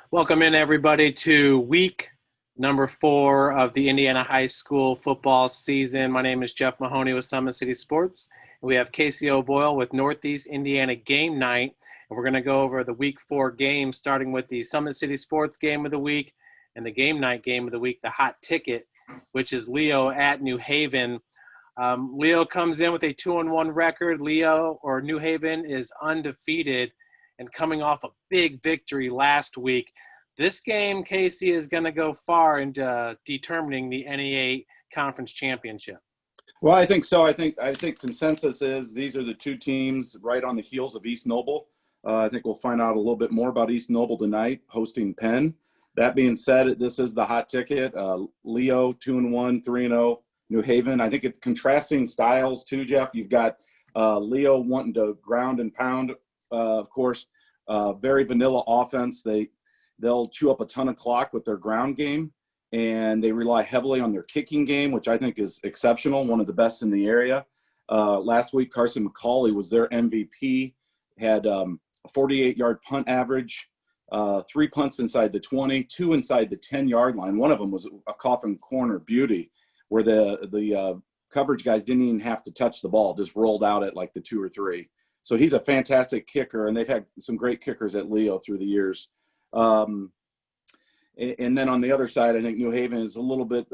Welcome in, everybody, to week number 4 of the Indiana High School football season. My name is Jeff Mahoney with Summit City Sports. We have Casey O'Boyle with Northeast Indiana Game Night, and we're going to go over the week 4 games, starting with the Summit City Sports game of the week and the Game Night game of the week, the hot ticket, which is Leo at New Haven. Leo comes in with a 2-1 record. New Haven is undefeated and coming off a big victory last week. This game, Casey, is going to go far into determining the NE8 conference championship. Well, I think so. I think consensus is these are the two teams right on the heels of East Noble. I think we'll find out a little bit more about East Noble tonight, hosting Penn. That being said, this is the hot ticket. Leo 2-1, 3-0. New Haven. I think it's contrasting styles too, Jeff. You've got Leo wanting to ground and pound. Of course, very vanilla offense. They'll chew up a ton of clock with their ground game, and they rely heavily on their kicking game, which I think is exceptional, one of the best in the area. Last week, Carson McCauley was their MVP, had a 48-yard punt average, 3 punts inside the 20, 2 inside the 10-yard line. One of them was a coffin corner beauty, where the coverage guys didn't even have to touch the ball, just rolled out at like the 2 or 3. So he's a fantastic kicker, and they've had some great kickers at Leo through the years. And then on the other side, I think New Haven is a little bit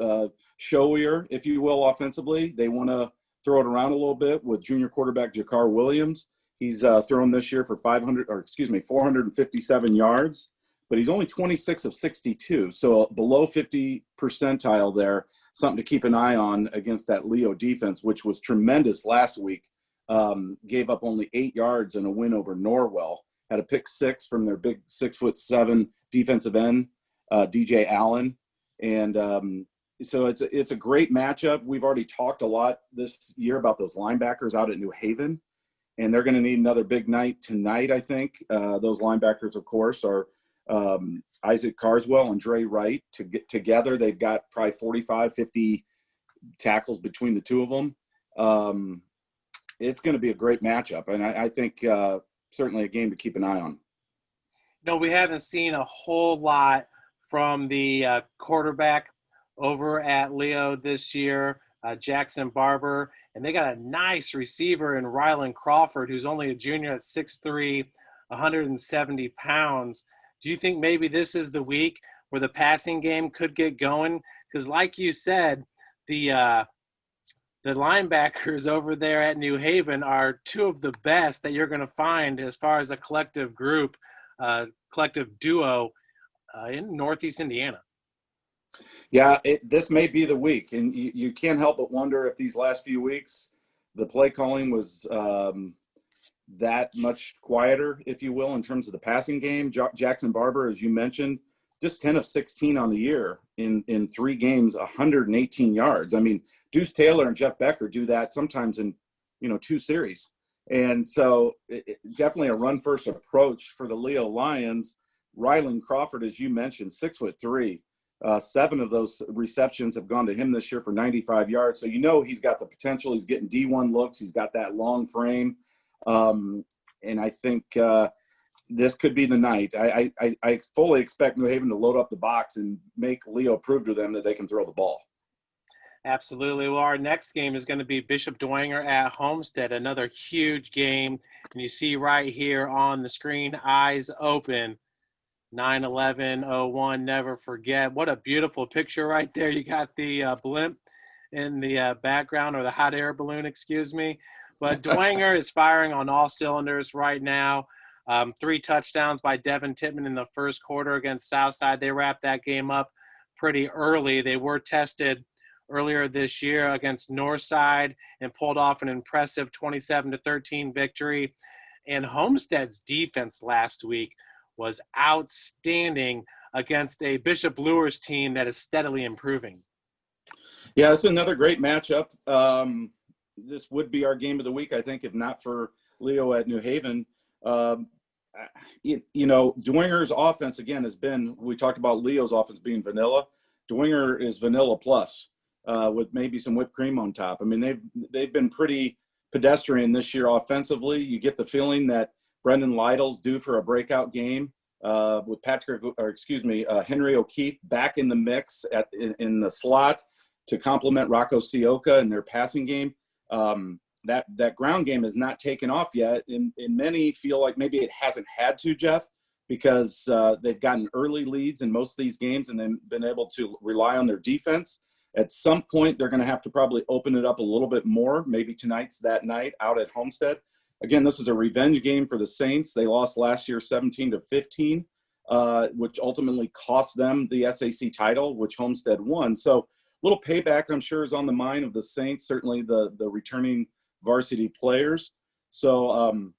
showier, if you will, offensively. They want to throw it around a little bit with junior quarterback Jakar Williams. He's thrown this year for 457 yards, but he's only 26 of 62, so below 50 percentile there. Something to keep an eye on against that Leo defense, which was tremendous last week. Gave up only 8 yards in a win over Norwell. Had a pick 6 from their big 6'7" defensive end, DJ Allen. And so it's a great matchup. We've already talked a lot this year about those linebackers out at New Haven, and they're going to need another big night tonight, I think. Those linebackers, of course, are Isaac Carswell and Dre Wright. Together, they've got probably 45, 50 tackles between the two of them. It's going to be a great matchup, and I think certainly a game to keep an eye on. No, we haven't seen a whole lot from the quarterback over at Leo this year, Jackson Barber, and they got a nice receiver in Rylan Crawford, who's only a junior at 6'3", 170 pounds. Do you think maybe this is the week where the passing game could get going? Because like you said, the linebackers over there at New Haven are two of the best that you're going to find as far as a collective group, collective duo in Northeast Indiana. Yeah, this may be the week, and you can't help but wonder if these last few weeks the play calling was that much quieter, if you will, in terms of the passing game. Jackson Barber, as you mentioned, just 10 of 16 on the year in 3 games, 118 yards. I mean, Deuce Taylor and Jeff Becker do that sometimes in 2 series. And so definitely a run-first approach for the Leo Lions. Rylan Crawford, as you mentioned, 6'3". 7 of those receptions have gone to him this year for 95 yards. So he's got the potential. He's getting D1 looks. He's got that long frame. And I think this could be the night. I fully expect New Haven to load up the box and make Leo prove to them that they can throw the ball. Absolutely. Well, our next game is going to be Bishop Dwenger at Homestead, another huge game. And you see right here on the screen, eyes open, 9/11/01, never forget. What a beautiful picture right there. You got the blimp in the background, or the hot air balloon, excuse me. But Dwenger is firing on all cylinders right now. 3 touchdowns by Devin Tittman in the first quarter against Southside. They wrapped that game up pretty early. They were tested earlier this year against Northside and pulled off an impressive 27-13 victory. And Homestead's defense last week was outstanding against a Bishop Luers team that is steadily improving. Yeah, it's another great matchup. This would be our game of the week, I think, if not for Leo at New Haven. Dwenger's offense, again, has been – we talked about Leo's offense being vanilla. Dwenger is vanilla plus with maybe some whipped cream on top. I mean, they've been pretty pedestrian this year offensively. You get the feeling that Brendan Lytle's due for a breakout game. with Henry O'Keefe back in the mix in the slot to complement Rocco Sioka in their passing game. That ground game has not taken off yet, and many feel like maybe it hasn't had to, Jeff, because they've gotten early leads in most of these games and then been able to rely on their defense. At some point, they're going to have to probably open it up a little bit more. Maybe tonight's that night out at Homestead. Again, this is a revenge game for the Saints. They lost last year 17-15, which ultimately cost them the SAC title, which Homestead won. So a little payback, I'm sure, is on the mind of the Saints, certainly the returning varsity players. So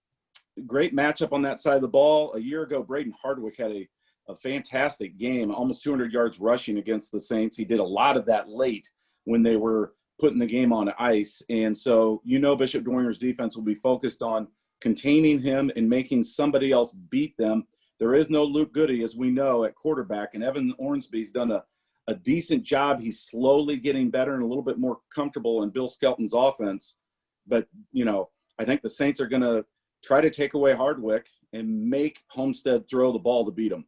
great matchup on that side of the ball. A year ago, Braden Hardwick had a fantastic game, almost 200 yards rushing against the Saints. He did a lot of that late when they were putting the game on ice. And so, Bishop Dwenger's defense will be focused on containing him and making somebody else beat them. There is no Luke Goody, as we know, at quarterback, and Evan Ornsby's done a decent job. He's slowly getting better and a little bit more comfortable in Bill Skelton's offense. But, I think the Saints are going to try to take away Hardwick and make Homestead throw the ball to beat them.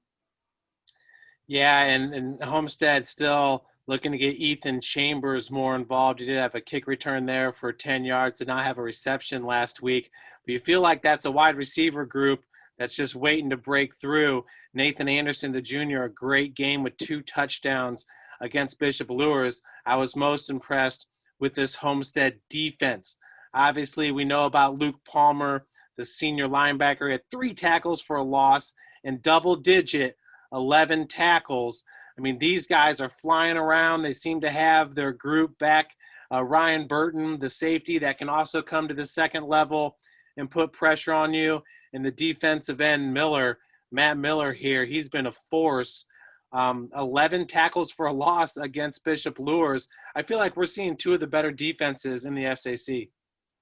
Yeah, and Homestead still looking to get Ethan Chambers more involved. He did have a kick return there for 10 yards, did not have a reception last week. But you feel like that's a wide receiver group that's just waiting to break through. Nathan Anderson, the junior, a great game with 2 touchdowns against Bishop Luers. I was most impressed with this Homestead defense. Obviously, we know about Luke Palmer, the senior linebacker, had 3 tackles for a loss and double-digit 11 tackles. I mean, these guys are flying around. They seem to have their group back. Ryan Burton, the safety that can also come to the second level and put pressure on you. And the defensive end, Matt Miller here, he's been a force. 11 tackles for a loss against Bishop Luers. I feel like we're seeing 2 of the better defenses in the SAC.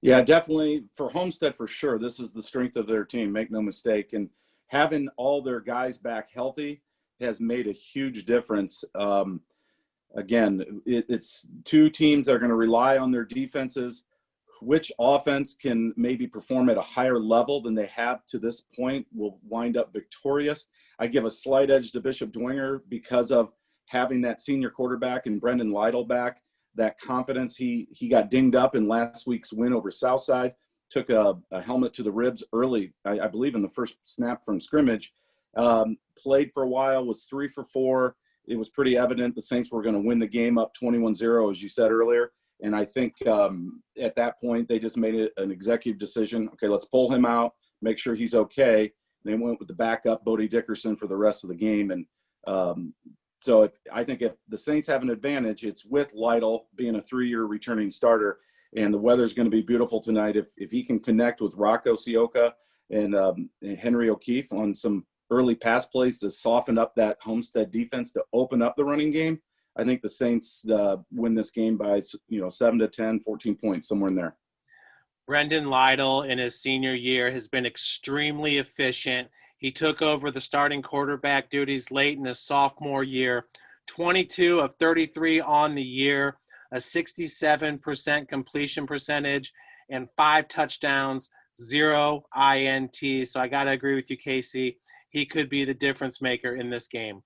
Yeah, definitely. For Homestead, for sure, this is the strength of their team, make no mistake. And having all their guys back healthy has made a huge difference. Again, it's 2 teams that are going to rely on their defenses. Which offense can maybe perform at a higher level than they have to this point will wind up victorious. I give a slight edge to Bishop Dwenger because of having that senior quarterback and Brendan Lytle back, that confidence. He got dinged up in last week's win over Southside, took a helmet to the ribs early, I believe in the first snap from scrimmage. Played for a while, was 3 for 4. It was pretty evident the Saints were going to win the game up 21-0, as you said earlier. And I think at that point, they just made it an executive decision. Okay, let's pull him out, make sure he's okay. And they went with the backup, Bodie Dickerson, for the rest of the game. And so I think if the Saints have an advantage, it's with Lytle being a 3-year returning starter. And the weather's going to be beautiful tonight. If he can connect with Rocco Sioka and Henry O'Keefe on some early pass plays to soften up that Homestead defense to open up the running game, I think the Saints win this game by 7 to 10, 14 points, somewhere in there. Brendan Lytle in his senior year has been extremely efficient. He took over the starting quarterback duties late in his sophomore year. 22 of 33 on the year, a 67% completion percentage, and 5 touchdowns, 0 INT. So I got to agree with you, Casey. He could be the difference maker in this game.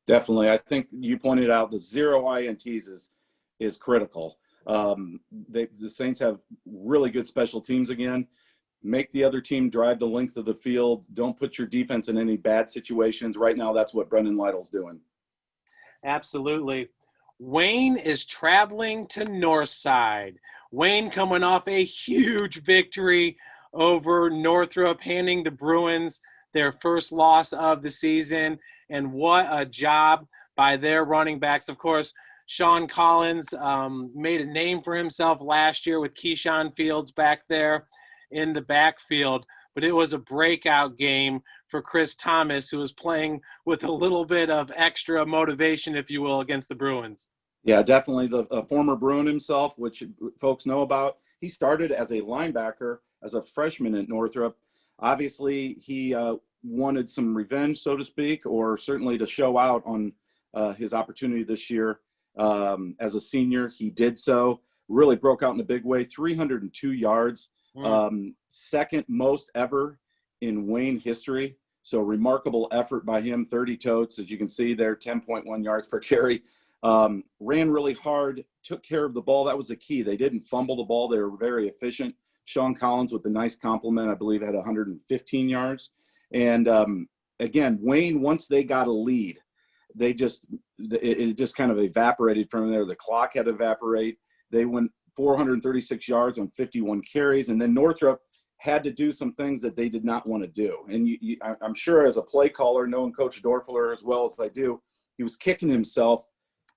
Definitely. I think you pointed out the 0 INTs is critical. The Saints have really good special teams again. Make the other team drive the length of the field. Don't put your defense in any bad situations. Right now, that's what Brendan Lytle's doing. Absolutely. Wayne is traveling to Northside. Wayne coming off a huge victory over Northrop, handing the Bruins their first loss of the season. And what a job by their running backs. Of course, Sean Collins made a name for himself last year with Keyshawn Fields back there in the backfield. But it was a breakout game for Chris Thomas, who was playing with a little bit of extra motivation, if you will, against the Bruins. Yeah, definitely the former Bruin himself, which folks know about. He started as a linebacker as a freshman at Northrop. Obviously, he wanted some revenge, so to speak, or certainly to show out on his opportunity this year. As a senior, he did so, really broke out in a big way, 302 yards, second most ever in Wayne history. So remarkable effort by him, 30 totes, as you can see there, 10.1 yards per carry. Ran really hard, took care of the ball. That was the key. They didn't fumble the ball. They were very efficient. Sean Collins with a nice compliment, I believe, had 115 yards. And again, Wayne, once they got a lead, it just kind of evaporated from there. The clock had to evaporate. They went 436 yards on 51 carries. And then Northrop had to do some things that they did not want to do. And I'm sure as a play caller, knowing Coach Dorfler as well as I do, he was kicking himself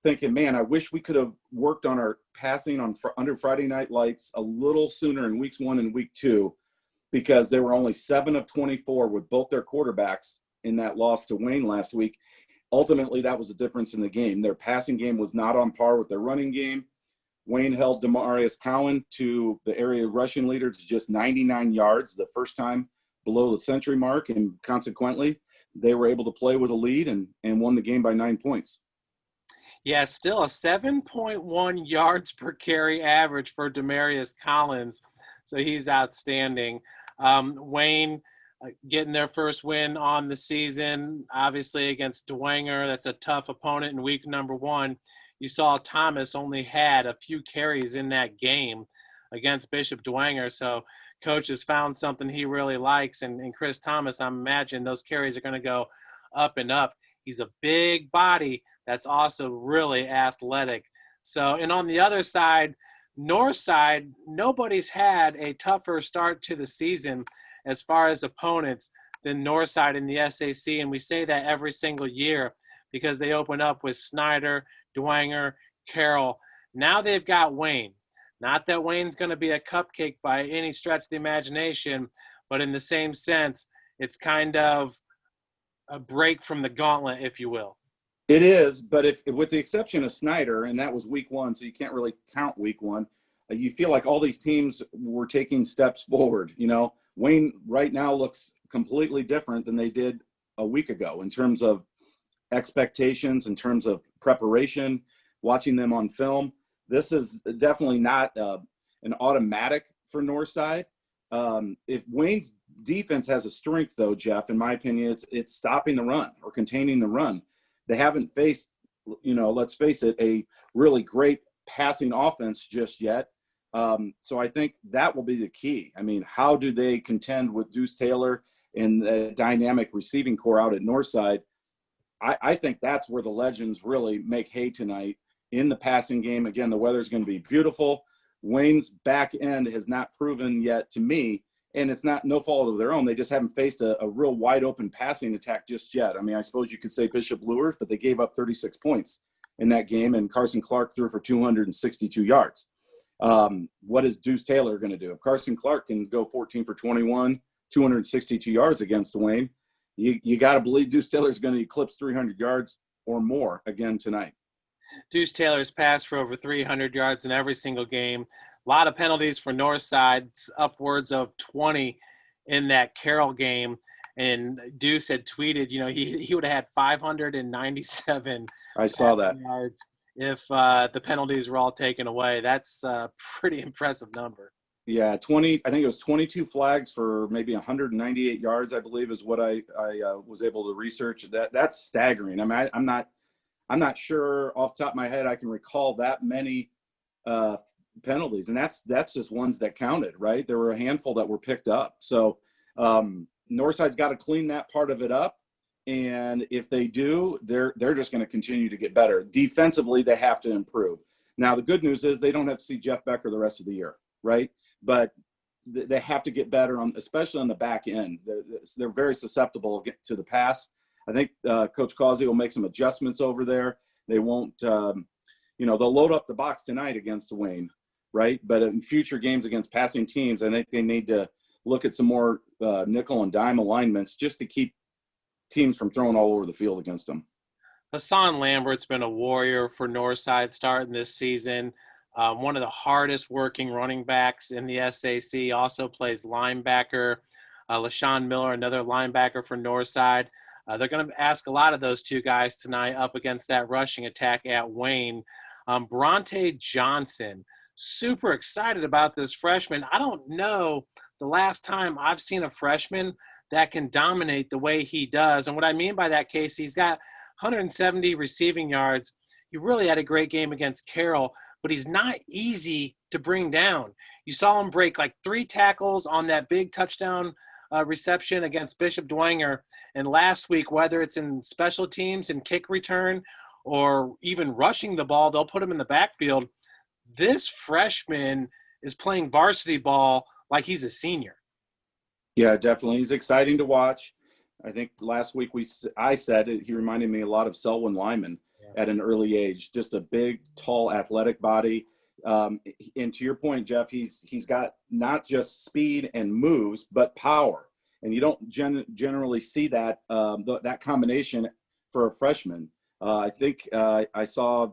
thinking, man, I wish we could have worked on our passing under Friday Night Lights a little sooner in weeks 1 and week 2, because they were only 7 of 24 with both their quarterbacks in that loss to Wayne last week. Ultimately, that was the difference in the game. Their passing game was not on par with their running game. Wayne held Demarius Cowan to the area rushing leader to just 99 yards, the first time below the century mark, and consequently, they were able to play with a lead and won the game by 9 points. Yeah, still a 7.1 yards per carry average for Demarius Collins, so he's outstanding. Wayne getting their first win on the season, obviously against Dwenger. That's a tough opponent in week number 1. You saw Thomas only had a few carries in that game against Bishop Dwenger, so coach has found something he really likes, and Chris Thomas, I imagine those carries are going to go up and up. He's a big body that's also really athletic. So, and on the other side, north side, nobody's had a tougher start to the season as far as opponents than north side in the SAC, and we say that every single year because they open up with Snyder, Dwenger, Carroll. Now they've got Wayne. Not that Wayne's going to be a cupcake by any stretch of the imagination, but in the same sense, it's kind of a break from the gauntlet, if you will. It is, but if with the exception of Snyder, and that was week 1, so you can't really count week 1, you feel like all these teams were taking steps forward. You know, Wayne right now looks completely different than they did a week ago in terms of expectations, in terms of preparation, watching them on film. This is definitely not an automatic for Northside. If Wayne's defense has a strength, though, Jeff, in my opinion, it's stopping the run or containing the run. They haven't faced, let's face it, a really great passing offense just yet. So I think that will be the key. I mean, how do they contend with Deuce Taylor and the dynamic receiving core out at Northside? I think that's where the Legends really make hay tonight in the passing game. Again, the weather's going to be beautiful. Wayne's back end has not proven yet to me, and it's no fault of their own. They just haven't faced a real wide open passing attack just yet. I mean, I suppose you could say Bishop Luers, but they gave up 36 points in that game, and Carson Clark threw for 262 yards. What is Deuce Taylor going to do? If Carson Clark can go 14 for 21, 262 yards against Wayne, you got to believe Deuce Taylor is going to eclipse 300 yards or more again tonight. Deuce Taylor's passed for over 300 yards in every single game. A lot of penalties for Northside, upwards of 20 in that Carroll game. And Deuce had tweeted, he would have had 597 I saw that. yards if the penalties were all taken away. That's a pretty impressive number. Yeah, I think it was 22 flags for maybe 198 yards, I believe, is what I was able to research. That's staggering. I mean, I'm not sure off the top of my head I can recall that many penalties, and that's just ones that counted, right? There were a handful that were picked up. So Northside's got to clean that part of it up, and if they do, they're just going to continue to get better. Defensively, they have to improve. Now, the good news is they don't have to see Jeff Becker the rest of the year, right? But they have to get better especially on the back end. They're very susceptible to the pass. I think Coach Causey will make some adjustments over there. They won't, they'll load up the box tonight against Wayne, right? But in future games against passing teams, I think they need to look at some more nickel and dime alignments just to keep teams from throwing all over the field against them. Hassan Lambert's been a warrior for Northside starting this season. One of the hardest working running backs in the SAC, also plays linebacker. LaShawn Miller, another linebacker for Northside. They're going to ask a lot of those two guys tonight up against that rushing attack at Wayne. Bronte Johnson, super excited about this freshman. I don't know the last time I've seen a freshman that can dominate the way he does. And what I mean by that, Casey, he's got 170 receiving yards. He really had a great game against Carroll, but he's not easy to bring down. You saw him break like 3 tackles on that big touchdown reception against Bishop Dwenger. And last week, whether it's in special teams and kick return or even rushing the ball, they'll put him in the backfield. This freshman is playing varsity ball like he's a senior. Yeah, definitely. He's exciting to watch. I think last week I said it, he reminded me a lot of Selwyn Lyman at an early age. Just a big, tall, athletic body. And to your point, Jeff, he's got not just speed and moves, but power. And you don't generally see that that combination for a freshman. I think I saw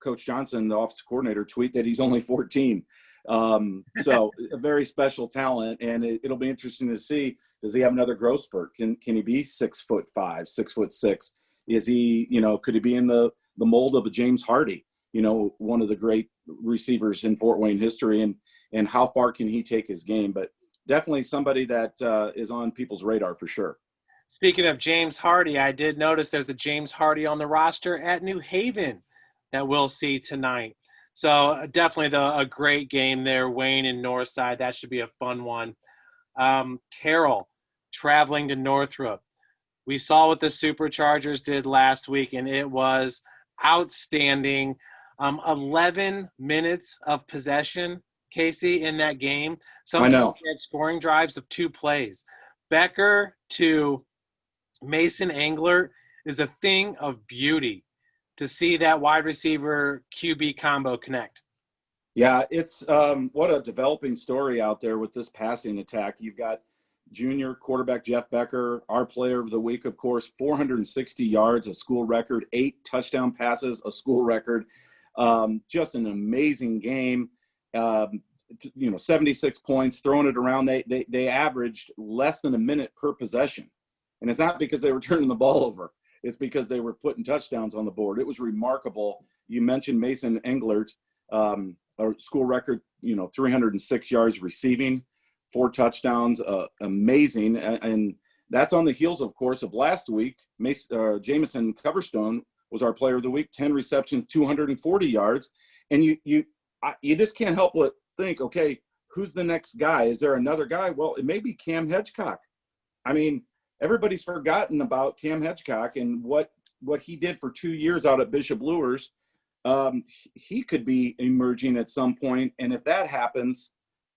Coach Johnson, the offensive coordinator, tweet that he's only 14. So a very special talent, and it'll be interesting to see, does he have another growth spurt? Can he be 6'5", 6'6"? Is he, could he be in the mold of a James Hardy, one of the great receivers in Fort Wayne history, and how far can he take his game? But definitely somebody that is on people's radar for sure. Speaking of James Hardy, I did notice there's a James Hardy on the roster at New Haven that we'll see tonight. So definitely a great game there, Wayne and Northside. That should be a fun one. Carroll traveling to Northrop. We saw what the Superchargers did last week, and it was outstanding. 11 minutes of possession, Casey, in that game. Some teams had scoring drives of 2 plays. Becker to Mason Englert is a thing of beauty to see that wide receiver QB combo connect. Yeah, it's what a developing story out there with this passing attack. You've got junior quarterback Jeff Becker, our player of the week, of course, 460 yards, a school record, 8 touchdown passes, a school record. Just an amazing game. 76 points, throwing it around. They averaged less than a minute per possession. And it's not because they were turning the ball over. It's because they were putting touchdowns on the board. It was remarkable. You mentioned Mason Englert, a school record, 306 yards receiving, 4 touchdowns, amazing. And that's on the heels, of course, of last week. Jamison Coverstone was our player of the week, 10 receptions, 240 yards. And you just can't help but think, okay, who's the next guy? Is there another guy? Well, it may be Cam Hedgecock. I mean, everybody's forgotten about Cam Hedgecock and what he did for 2 years out at Bishop Luers. He could be emerging at some point, and if that happens,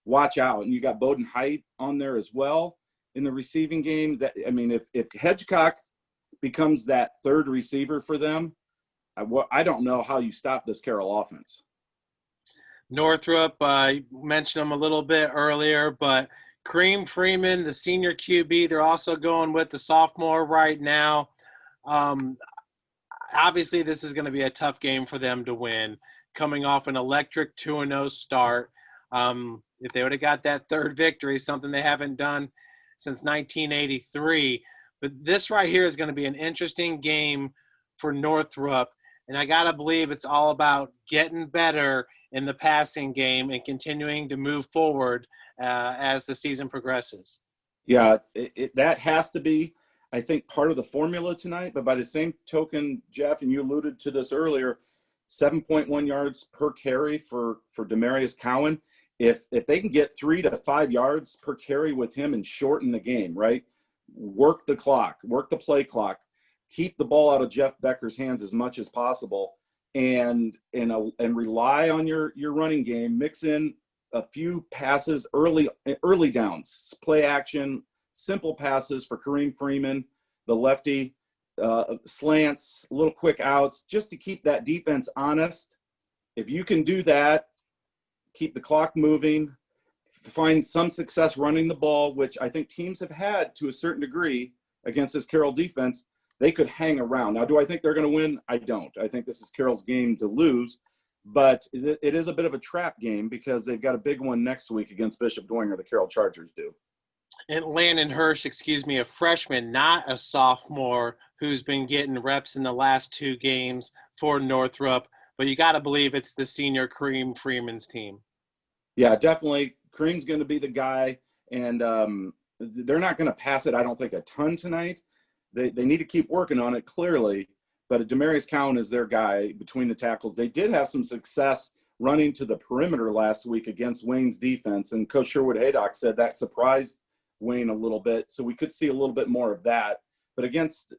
watch out. And you got Bowden Height on there as well in the receiving game. If Hedgecock becomes that third receiver for them, I don't know how you stop this Carroll offense. Northrop, you mentioned them a little bit earlier, but Kareem Freeman, the senior QB, they're also going with the sophomore right now. Obviously, this is going to be a tough game for them to win, coming off an electric 2-0 start. If they would have got that third victory, something they haven't done since 1983. But this right here is going to be an interesting game for Northrop, and I got to believe it's all about getting better in the passing game and continuing to move forward as the season progresses. Yeah, that has to be, I think, part of the formula tonight. But by the same token, Jeff, and you alluded to this earlier, 7.1 yards per carry for Demarius Cowan. If they can get 3 to 5 yards per carry with him and shorten the game, right? Work the clock, work the play clock, keep the ball out of Jeff Becker's hands as much as possible, and rely on your running game. Mix in a few passes early downs, play action, simple passes for Kareem Freeman, the lefty, slants, little quick outs, just to keep that defense honest. If you can do that, keep the clock moving, find some success running the ball, which I think teams have had to a certain degree against this Carroll defense, they could hang around. Now, do I think they're going to win? I don't. I think this is Carroll's game to lose. But it is a bit of a trap game because they've got a big one next week against Bishop Dwenger, the Carroll Chargers do. And Landon Hirsch, a freshman, not a sophomore, who's been getting reps in the last 2 games for Northrop. But you got to believe it's the senior Kareem Freeman's team. Yeah, definitely. Kareem's going to be the guy. And they're not going to pass it, I don't think, a ton tonight. They need to keep working on it, clearly. But Demarius Cowan is their guy between the tackles. They did have some success running to the perimeter last week against Wayne's defense. And Coach Sherwood Haydock said that surprised Wayne a little bit. So we could see a little bit more of that. But against,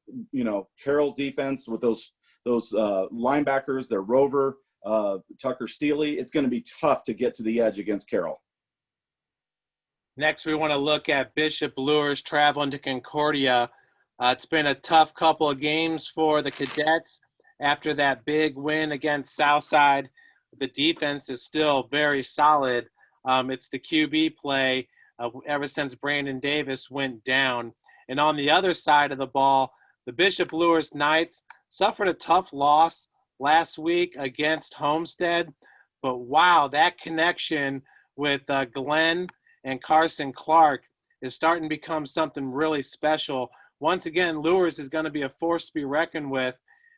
Carroll's defense with those linebackers, their Rover, Tucker Steely, it's going to be tough to get to the edge against Carroll. Next, we want to look at Bishop Luers traveling to Concordia. It's been a tough couple of games for the Cadets after that big win against Southside. The defense is still very solid. It's the QB play ever since Brandon Davis went down. And on the other side of the ball, the Bishop Luers Knights suffered a tough loss last week against Homestead. But wow, that connection with Glenn and Carson Clark is starting to become something really special. Once again, Luers is going to be a force to be reckoned with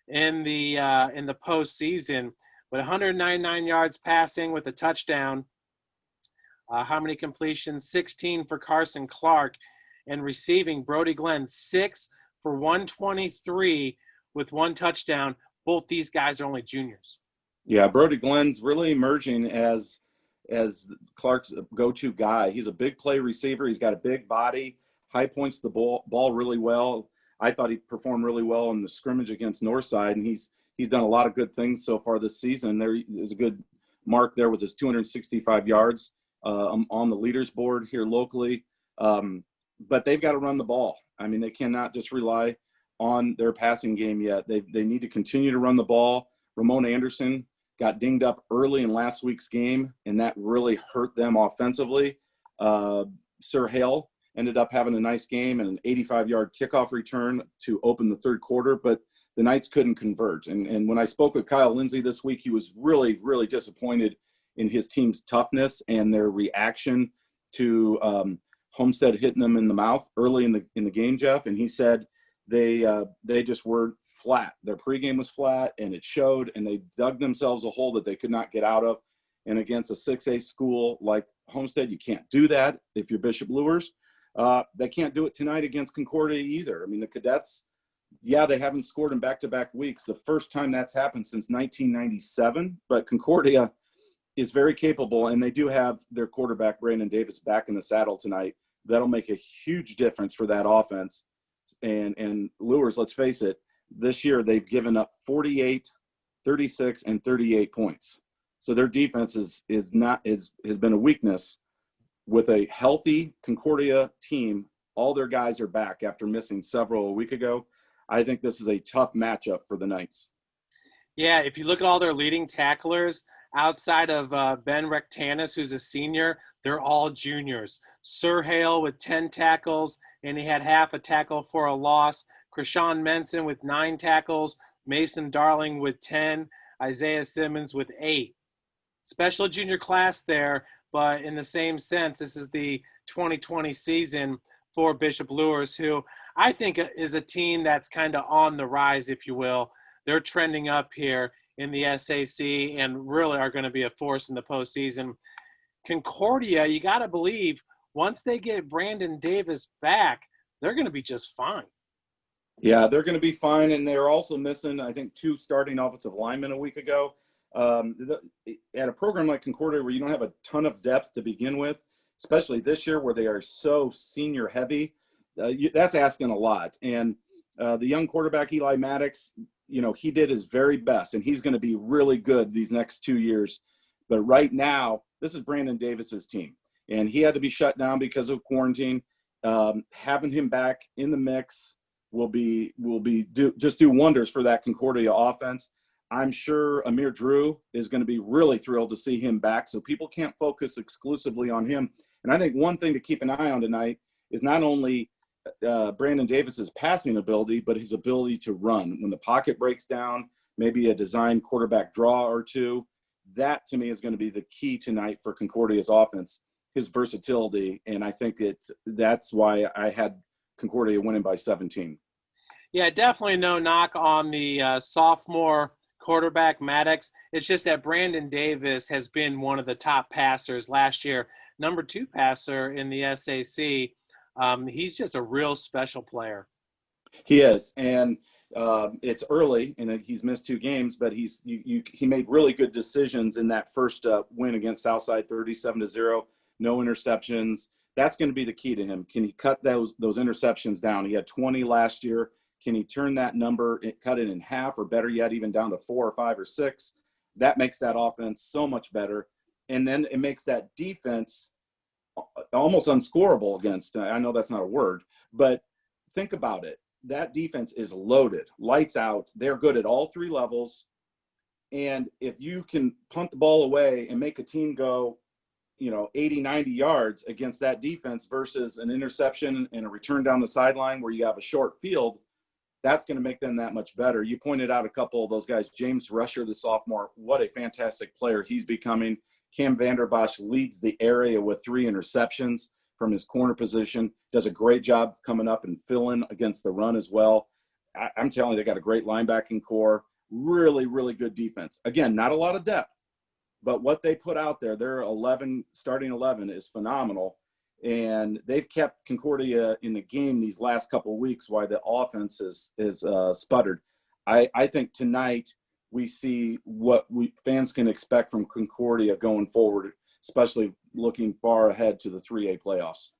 in the postseason. With 199 yards passing with a touchdown, how many completions? 16 for Carson Clark, and receiving Brody Glenn 6 for 123 with one touchdown. Both these guys are only juniors. Yeah, Brody Glenn's really emerging as Clark's go-to guy. He's a big play receiver. He's got a big body, high points the ball really well. I thought he performed really well in the scrimmage against Northside, and he's done a lot of good things so far this season. There's a good mark there with his 265 yards on the leaders board here locally. But they've got to run the ball. I mean, they cannot just rely on their passing game yet. They need to continue to run the ball. Ramon Anderson got dinged up early in last week's game, and that really hurt them offensively. Sir Hale ended up having a nice game and an 85-yard kickoff return to open the third quarter, but the Knights couldn't convert. And when I spoke with Kyle Lindsay this week, he was really, really disappointed in his team's toughness and their reaction to Homestead hitting them in the mouth early in the game, Jeff. And he said they just were flat. Their pregame was flat, and it showed, and they dug themselves a hole that they could not get out of. And against a 6A school like Homestead, you can't do that if you're Bishop Luers. They can't do it tonight against Concordia either. I mean, the Cadets, they haven't scored in back-to-back weeks. The first time that's happened since 1997. But Concordia is very capable, and they do have their quarterback, Brandon Davis, back in the saddle tonight. That'll make a huge difference for that offense. And Luers, let's face it, this year they've given up 48, 36, and 38 points. So their defense has been a weakness. With a healthy Concordia team, all their guys are back after missing several a week ago. I think this is a tough matchup for the Knights. Yeah, if you look at all their leading tacklers, outside of Ben Rectanis, who's a senior, they're all juniors. Sir Hale with 10 tackles, and he had half a tackle for a loss. Krishan Menson with 9 tackles. Mason Darling with 10. Isaiah Simmons with 8. Special junior class there, but in the same sense, this is the 2020 season for Bishop Luers, who I think is a team that's kind of on the rise, if you will. They're trending up here in the SAC and really are going to be a force in the postseason. Concordia, you got to believe, once they get Brandon Davis back, they're going to be just fine. Yeah, they're going to be fine, and they're also missing, I think, 2 starting offensive linemen a week ago. At a program like Concordia where you don't have a ton of depth to begin with, especially this year where they are so senior heavy, that's asking a lot. And the young quarterback, Eli Maddox, he did his very best, and he's going to be really good these next 2 years. But right now, this is Brandon Davis's team, and he had to be shut down because of quarantine. Having him back in the mix will do wonders for that Concordia offense. I'm sure Amir Drew is going to be really thrilled to see him back, so people can't focus exclusively on him. And I think one thing to keep an eye on tonight is not only Brandon Davis's passing ability, but his ability to run. When the pocket breaks down, maybe a designed quarterback draw or two, that to me is going to be the key tonight for Concordia's offense, his versatility. And I think that's why I had Concordia winning by 17. Yeah, definitely no knock on the sophomore quarterback Maddox. It's just that Brandon Davis has been one of the top passers last year, number 2 passer in the SAC. He's just a real special player. He is, and it's early, and he's missed 2 games, but he made really good decisions in that first win against Southside, 37-0, no interceptions. That's going to be the key to him. Can he cut those interceptions down? He had 20 last year. Can he turn that number, cut it in half, or better yet, even down to 4 or 5 or 6? That makes that offense so much better, and then it makes that defense almost unscorable against. I know that's not a word, but think about it. That defense is loaded, lights out. They're good at all 3 levels. And if you can punt the ball away and make a team go, 80, 90 yards against that defense versus an interception and a return down the sideline where you have a short field, that's going to make them that much better. You pointed out a couple of those guys. James Rusher, the sophomore, what a fantastic player he's becoming. Cam Vanderbosch leads the area with 3 interceptions from his corner position, does a great job coming up and filling against the run as well. I'm telling you, they got a great linebacking core, really, really good defense. Again, not a lot of depth, but what they put out there, their starting 11 is phenomenal. And they've kept Concordia in the game these last couple of weeks while the offense is sputtered. I think tonight we see what fans can expect from Concordia going forward, especially looking far ahead to the 3A playoffs.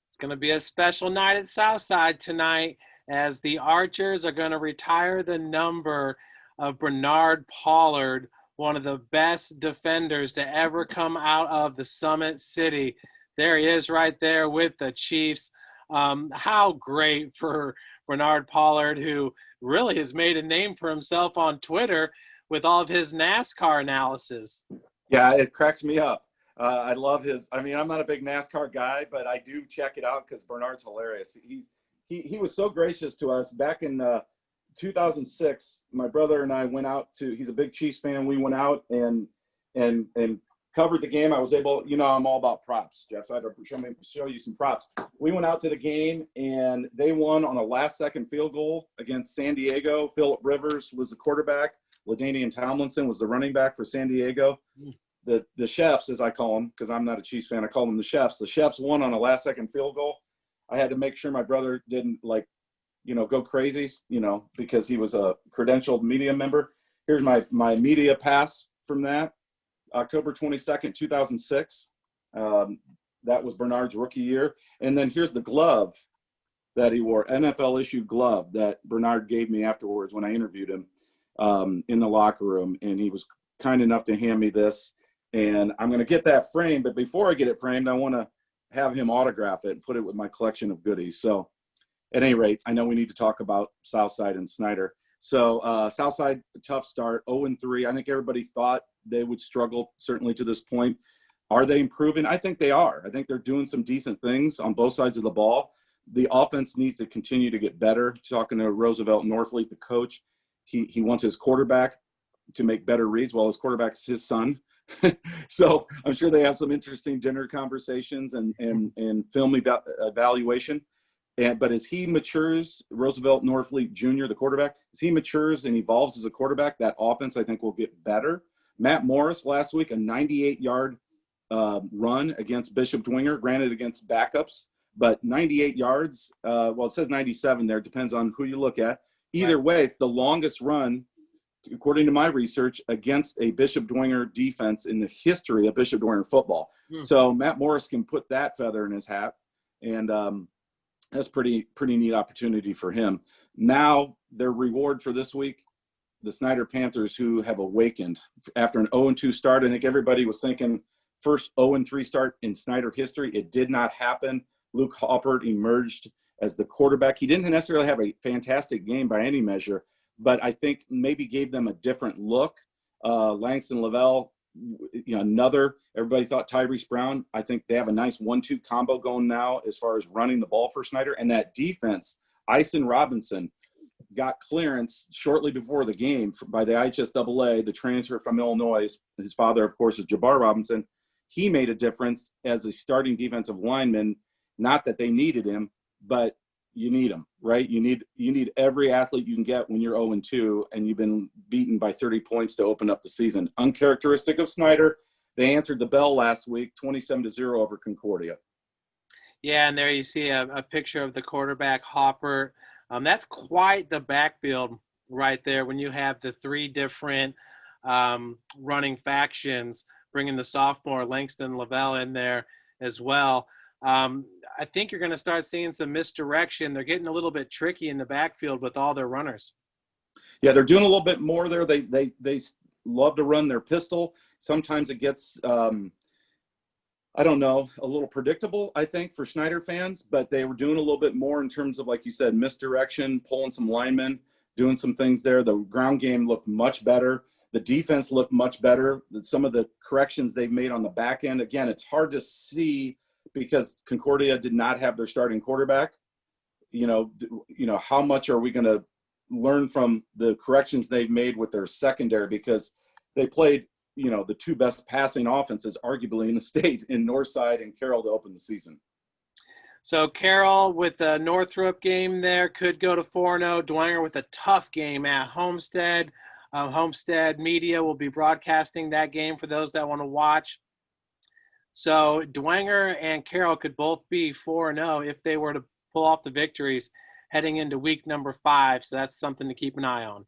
It's going to be a special night at Southside tonight as the Archers are going to retire the number of Bernard Pollard, one of the best defenders to ever come out of the Summit City. There he is right there with the Chiefs. How great for Bernard Pollard, who really has made a name for himself on Twitter with all of his NASCAR analysis. Yeah, it cracks me up. I love I'm not a big NASCAR guy, but I do check it out because Bernard's hilarious. He was so gracious to us back in 2006. My brother and I went out he's a big Chiefs fan. We went out and covered the game. I was able, I'm all about props, Jeff, so I had to show you some props. We went out to the game, and they won on a last-second field goal against San Diego. Phillip Rivers was the quarterback. LaDainian Tomlinson was the running back for San Diego. The Chefs, as I call them, because I'm not a Chiefs fan, I call them the Chefs. The Chefs won on a last-second field goal. I had to make sure my brother didn't, go crazy, because he was a credentialed media member. Here's my media pass from that. October 22nd, 2006. That was Bernard's rookie year. And then here's the glove that he wore, NFL-issued glove that Bernard gave me afterwards when I interviewed him in the locker room. And he was kind enough to hand me this. And I'm going to get that framed. But before I get it framed, I want to have him autograph it and put it with my collection of goodies. So at any rate, I know we need to talk about Southside and Snyder. So Southside, tough start, 0-3. I think everybody thought they would struggle, certainly to this point. Are they improving? I think they are. I think they're doing some decent things on both sides of the ball. The offense needs to continue to get better. Talking to Roosevelt Northley, the coach, he wants his quarterback to make better reads. Well, his quarterback is his son. So I'm sure they have some interesting dinner conversations and film evaluation. But as he matures, Roosevelt Northley Jr., the quarterback, as he matures and evolves as a quarterback, that offense, I think, will get better. Matt Morris last week, a 98-yard run against Bishop Dwenger, granted against backups, but 98 yards. Well, it says 97 there. Depends on who you look at. Either way, it's the longest run, according to my research, against a Bishop Dwenger defense in the history of Bishop Dwenger football. So Matt Morris can put that feather in his hat, and that's pretty neat opportunity for him. Now, their reward for this week, the Snyder Panthers, who have awakened after an 0-2 start. I think everybody was thinking first 0-3 start in Snyder history. It did not happen. Luke Hoppert emerged as the quarterback. He didn't necessarily have a fantastic game by any measure, but I think maybe gave them a different look. Langston Lavelle, everybody thought Tyrese Brown. I think they have a nice 1-2 combo going now as far as running the ball for Snyder. And that defense, Ison Robinson got clearance shortly before the game by the IHSAA, the transfer from Illinois. His father, of course, is Jabbar Robinson. He made a difference as a starting defensive lineman. Not that they needed him, but you need him, right? You need every athlete you can get when you're 0-2 and you've been beaten by 30 points to open up the season. Uncharacteristic of Snyder. They answered the bell last week, 27-0 over Concordia. Yeah, and there you see a picture of the quarterback Hopper. That's quite the backfield right there when you have the three different running factions, bringing the sophomore Langston Lavelle in there as well. I think you're going to start seeing some misdirection. They're getting a little bit tricky in the backfield with all their runners. Yeah, they're doing a little bit more there. They love to run their pistol. Sometimes it gets I don't know, a little predictable, I think, for Snyder fans, but they were doing a little bit more in terms of, like you said, misdirection, pulling some linemen, doing some things there. The ground game looked much better. The defense looked much better. Some of the corrections they've made on the back end, again, it's hard to see because Concordia did not have their starting quarterback. How much are we going to learn from the corrections they've made with their secondary, because they played the two best passing offenses arguably in the state in Northside and Carroll to open the season. So Carroll with the Northrop game there could go to 4-0. Dwenger with a tough game at Homestead. Homestead Media will be broadcasting that game for those that want to watch. So Dwenger and Carroll could both be 4-0 if they were to pull off the victories heading into week number 5. So that's something to keep an eye on.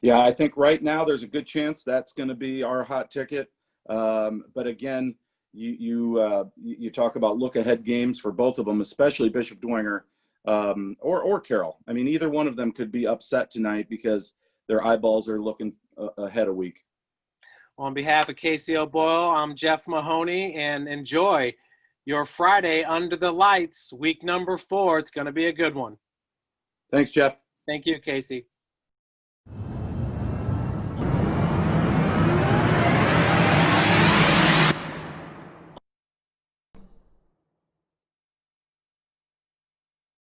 Yeah, I think right now there's a good chance that's going to be our hot ticket. But again, you talk about look ahead games for both of them, especially Bishop Dwenger or Carroll. I mean, either one of them could be upset tonight because their eyeballs are looking ahead a week. On behalf of KCO Boyle, I'm Jeff Mahoney, and enjoy your Friday under the lights, week number 4. It's going to be a good one. Thanks, Jeff. Thank you, Casey.